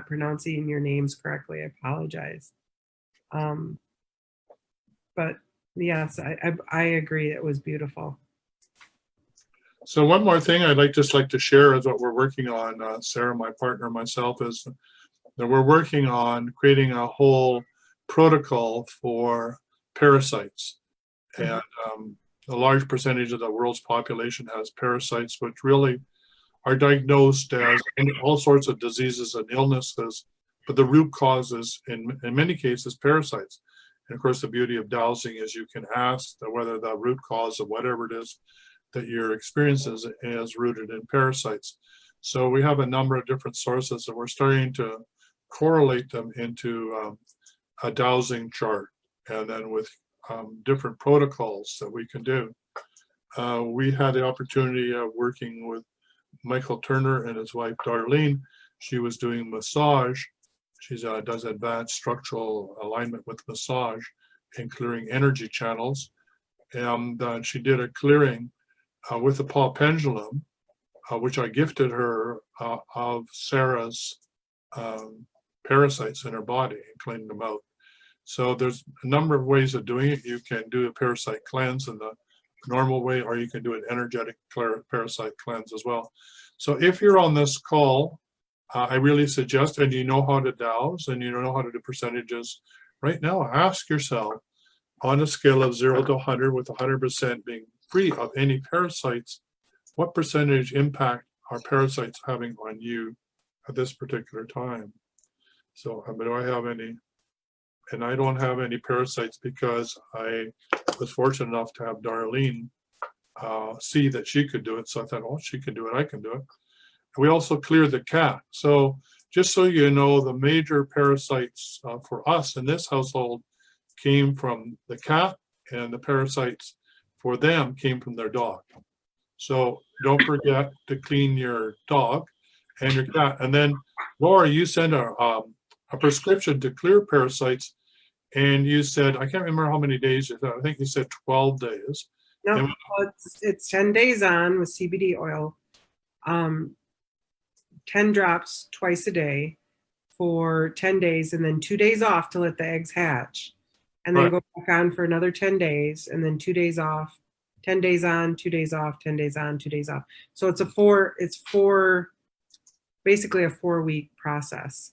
Speaker 2: pronouncing your names correctly. I apologize. But yes, I agree. It was beautiful.
Speaker 1: So one more thing I'd like to share is what we're working on, Sarah, my partner, myself, is that we're working on creating a whole protocol for parasites. And a large percentage of the world's population has parasites, which really are diagnosed as all sorts of diseases and illnesses, but the root causes in many cases parasites. And of course, the beauty of dowsing is you can ask whether the root cause of whatever it is that you're experiencing is rooted in parasites. So we have a number of different sources, and we're starting to correlate them into a dowsing chart, and then with different protocols that we can do. We had the opportunity of working with Michael Turner and his wife Darlene. She was doing massage. She does advanced structural alignment with massage and clearing energy channels. And she did a clearing with the paw pendulum, which I gifted her, of Sarah's parasites in her body and cleaning them out. So there's a number of ways of doing it. You can do a parasite cleanse in the normal way, or you can do an energetic parasite cleanse as well. So if you're on this call, I really suggest, and you know how to douse and you know how to do percentages, right now ask yourself, on a scale of 0 to 100, with 100% being free of any parasites, what percentage impact are parasites having on you at this particular time? So do I have any? And I don't have any parasites because I was fortunate enough to have Darlene see that she could do it. So I thought, oh, she can do it, I can do it. And we also cleared the cat. So just so you know, the major parasites for us in this household came from the cat, and the parasites for them came from their dog. So don't forget to clean your dog and your cat. And then, Laura, you sent a prescription to clear parasites, and you said, I can't remember how many days you said. I think you said 12 days.
Speaker 2: No,
Speaker 1: And
Speaker 2: it's 10 days on with CBD oil, 10 drops twice a day, for 10 days and then 2 days off to let the eggs hatch. And then
Speaker 1: Right.
Speaker 2: go back on for another 10 days and then 2 days off, 10 days on, 2 days off, 10 days on, 2 days off. So it's basically a 4-week process.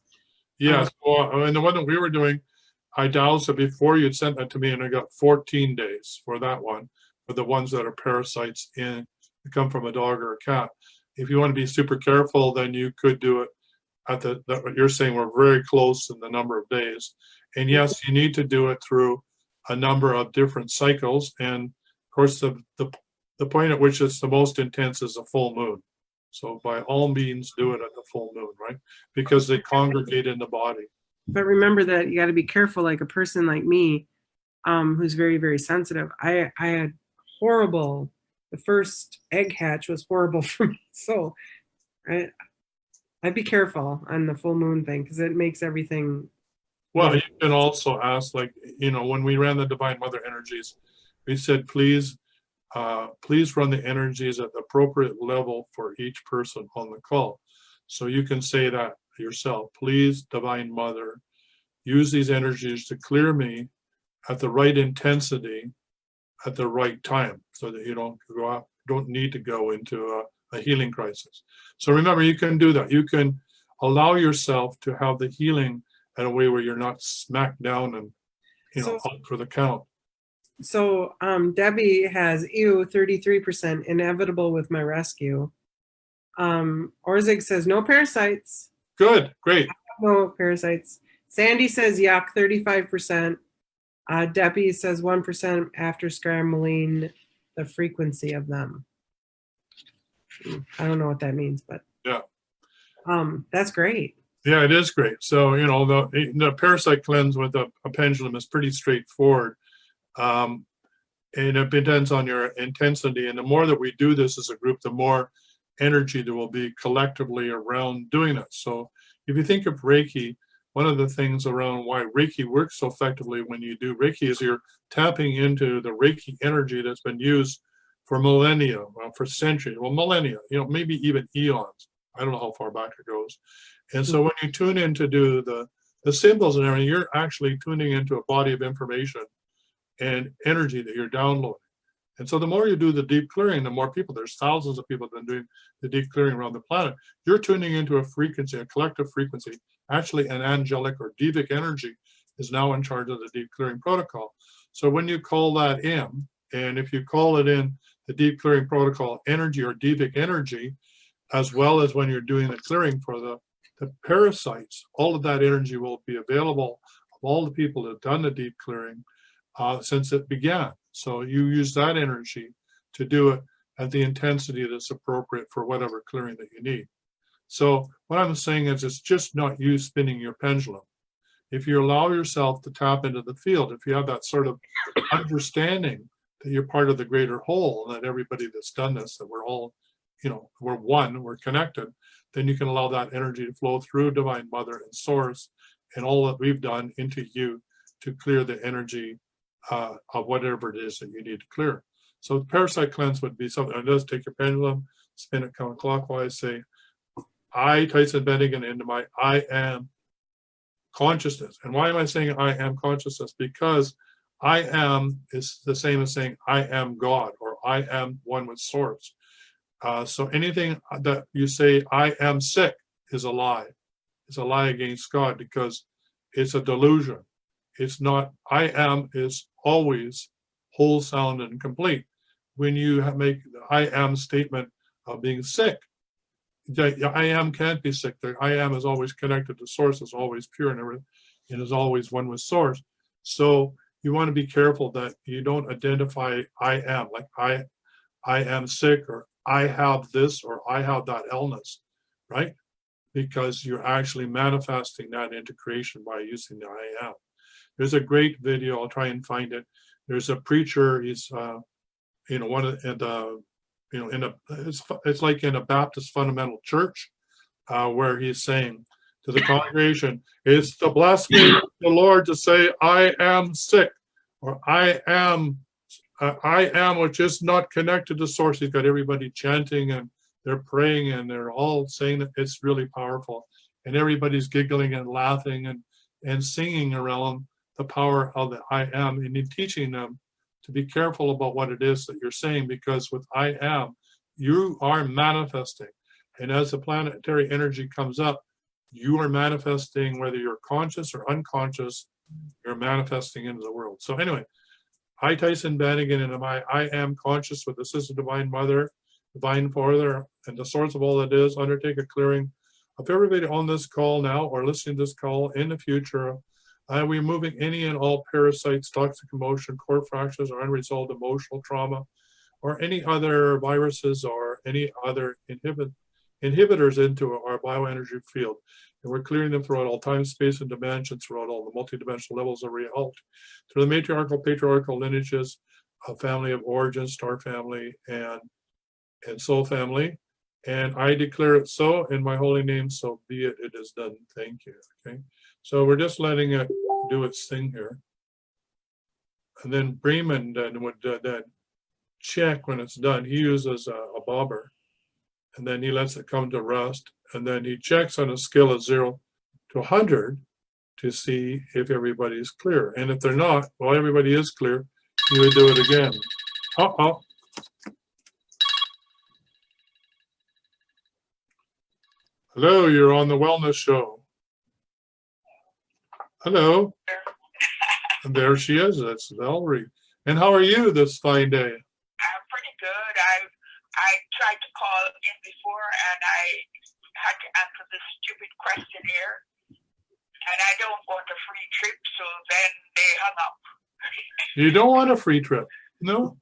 Speaker 1: Yeah. So, and the one that we were doing, I doused it before you'd sent that to me, and I got 14 days for that one, for the ones that are parasites that come from a dog or a cat. If you want to be super careful, then you could do it at what you're saying, we're very close in the number of days. And yes, you need to do it through a number of different cycles. And of course, the point at which it's the most intense is a full moon. So by all means, do it at the full moon, right? Because they congregate in the body.
Speaker 2: But remember that you got to be careful, like a person like me, who's very, very sensitive. I had the first egg hatch was horrible for me. So I'd be careful on the full moon thing because it makes everything.
Speaker 1: Well, you can also ask, like, when we ran the Divine Mother energies, we said, please run the energies at the appropriate level for each person on the call. So you can say that yourself, please, Divine Mother, use these energies to clear me at the right intensity at the right time so that you don't need to go into a healing crisis. So remember, you can do that. You can allow yourself to have the healing in a way where you're not smacked down and out for the count.
Speaker 2: So Debbie has 33% inevitable with my rescue. Orzig says no parasites.
Speaker 1: Good, great.
Speaker 2: No parasites. Sandy says yuck, 35%. Debbie says 1% after scrambling the frequency of them. I don't know what that means, but
Speaker 1: yeah,
Speaker 2: that's great.
Speaker 1: Yeah, it is great. So the Parasite Cleanse with a pendulum is pretty straightforward. And it depends on your intensity. And the more that we do this as a group, the more energy there will be collectively around doing that. So if you think of Reiki, one of the things around why Reiki works so effectively when you do Reiki is you're tapping into the Reiki energy that's been used for millennia, for centuries, millennia, maybe even eons. I don't know how far back it goes. And so when you tune in to do the symbols and everything, you're actually tuning into a body of information and energy that you're downloading. And so the more you do the deep clearing, the more people, there's thousands of people that have been doing the deep clearing around the planet, you're tuning into a frequency, a collective frequency. Actually, an angelic or devic energy is now in charge of the deep clearing protocol. So when you call that in, and if you call it in the deep clearing protocol energy or devic energy, as well as when you're doing the clearing for the parasites, all of that energy will be available of all the people that have done the deep clearing since it began. So you use that energy to do it at the intensity that's appropriate for whatever clearing that you need. So what I'm saying is it's just not you spinning your pendulum. If you allow yourself to tap into the field, if you have that sort of understanding that you're part of the greater whole, and that everybody that's done this, that we're all, we're one, we're connected, then you can allow that energy to flow through Divine Mother and Source and all that we've done into you to clear the energy of whatever it is that you need to clear. So the Parasite Cleanse would be something that does take your pendulum, spin it counterclockwise, say, I, Tyson Bennigan, into my I am consciousness. And why am I saying I am consciousness? Because I am is the same as saying I am God, or I am one with Source. So anything that you say I am sick is a lie. It's a lie against God because it's a delusion. It's not. I am is always whole, sound, and complete. When you make the I am statement of being sick, the I am can't be sick. The I am is always connected to Source, is always pure and everything, and is always one with Source. So you want to be careful that you don't identify I am, like I am sick, or I have this, or I have that illness, right? Because you're actually manifesting that into creation by using the I am. There's a great video, I'll try and find it. There's a preacher, he's one of the it's like in a Baptist fundamental church where he's saying to the congregation, it's the blasphemy of the Lord to say I am sick, or I am which is not connected to Source. He's got everybody chanting and they're praying and they're all saying that. It's really powerful. and everybody's giggling and laughing and singing around the power of the I am, and in teaching them to be careful about what it is that you're saying, because with I am, you are manifesting. And as the planetary energy comes up, you are manifesting, whether you're conscious or unconscious, you're manifesting into the world. So anyway, I, Tyson Bannigan, and I am conscious with the Assistant Divine Mother, Divine Father, and the source of all that is, undertake a clearing of everybody on this call now or listening to this call in the future. We're removing any and all parasites, toxic emotion, core fractures, or unresolved emotional trauma, or any other viruses or any other inhibitors into our bioenergy field. And we're clearing them throughout all time, space, and dimensions, throughout all the multidimensional levels of reality, through the matriarchal, patriarchal lineages, a family of origin, star family, and soul family. And I declare it so in my holy name, so be it, it is done. Thank you. Okay. So we're just letting it do its thing here. And then Bremen then would then check when it's done. He uses a bobber, and then he lets it come to rest. And then he checks on a scale of 0 to 100 to see if everybody's clear. And if they're not, well, everybody is clear, he would do it again. Uh-oh. Hello, you're on the Wellness Show. Hello. And there she is. That's Valerie. And how are you this fine day?
Speaker 4: I'm pretty good. I tried to call in before and I had to answer this stupid questionnaire. And I don't want a free trip, so then they hung up.
Speaker 1: You don't want a free trip? No?
Speaker 4: Well,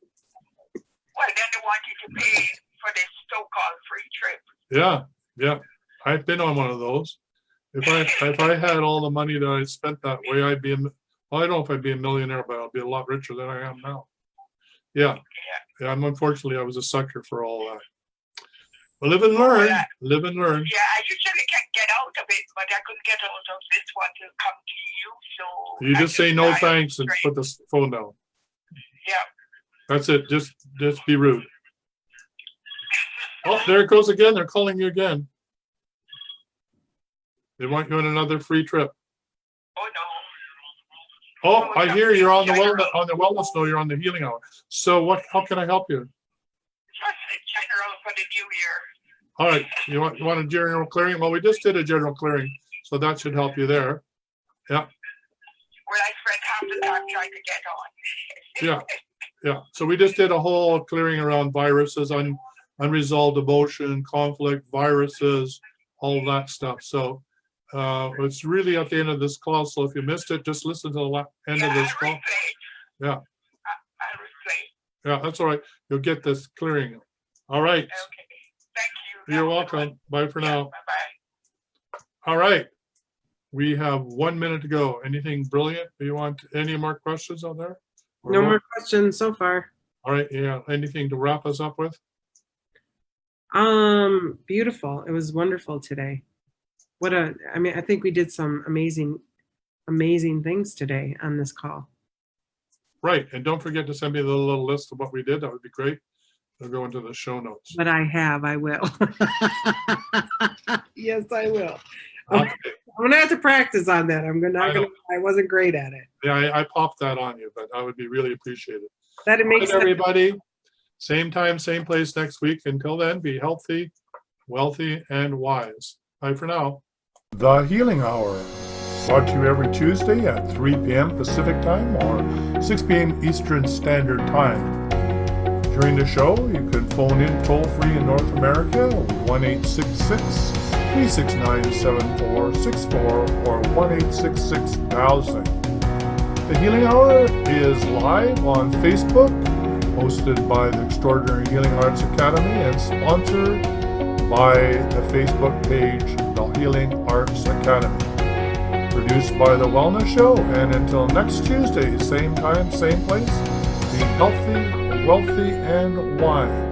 Speaker 4: then they want you to pay for this so-called free trip.
Speaker 1: Yeah, yeah. I've been on one of those. If I had all the money that I spent that way, I'd be, well, I don't know if I'd be a millionaire, but I'll be a lot richer than I am now. Yeah. Yeah. Unfortunately, I was a sucker for all that. But live and learn. Live and learn.
Speaker 4: Yeah, I usually can get out of it, but I couldn't get out of this one to come to you. So
Speaker 1: You just say no thanks and put the phone down.
Speaker 4: Yeah.
Speaker 1: That's it. Just be rude. Oh, there it goes again. They're calling you again. They want you on another free trip.
Speaker 4: Oh no.
Speaker 1: Oh, I hear you're on the wellness. No, you're on the healing hour. So how can I help you?
Speaker 4: Just general for the new year.
Speaker 1: All right. You want a general clearing? Well, we just did a general clearing, so that should help you there. Yeah.
Speaker 4: Well, I spent half the time trying to get on.
Speaker 1: Yeah. So we just did a whole clearing around viruses, unresolved emotion, conflict, viruses, all that stuff. So it's really at the end of this call. So if you missed it, just listen to the end of this call. Yeah.
Speaker 4: I'll replay.
Speaker 1: Yeah, that's all right. You'll get this clearing. All right.
Speaker 4: Okay. Thank you.
Speaker 1: You're welcome. Bye for now.
Speaker 4: Bye-bye.
Speaker 1: All right. We have 1 minute to go. Anything brilliant? Do you want any more questions on there? Or
Speaker 2: No
Speaker 1: what?
Speaker 2: more questions so far.
Speaker 1: All right. Yeah. Anything to wrap us up with?
Speaker 2: Beautiful. It was wonderful today. I think we did some amazing things today on this call.
Speaker 1: Right. And don't forget to send me the little list of what we did. That would be great. I'll go into the show notes.
Speaker 2: But I will. Yes, I will.
Speaker 1: Okay.
Speaker 2: I'm gonna have to practice on that. I wasn't great at it.
Speaker 1: Yeah, I popped that on you, but I would be really appreciated.
Speaker 2: That it makes
Speaker 1: Good,
Speaker 2: sense.
Speaker 1: everybody. Same time, same place next week. Until then, be healthy, wealthy, and wise. Bye for now. The Healing Hour, brought to you every Tuesday at 3 p.m. Pacific Time or 6 p.m. Eastern Standard Time. During the show, you can phone in toll-free in North America, 1-866-369-7464 or 1-866-1000. The Healing Hour is live on Facebook, hosted by the Extraordinary Healing Arts Academy and sponsored by the Facebook page, The Healing Arts Academy. Produced by The Wellness Show, and until next Tuesday, same time, same place, be healthy, wealthy, and wise.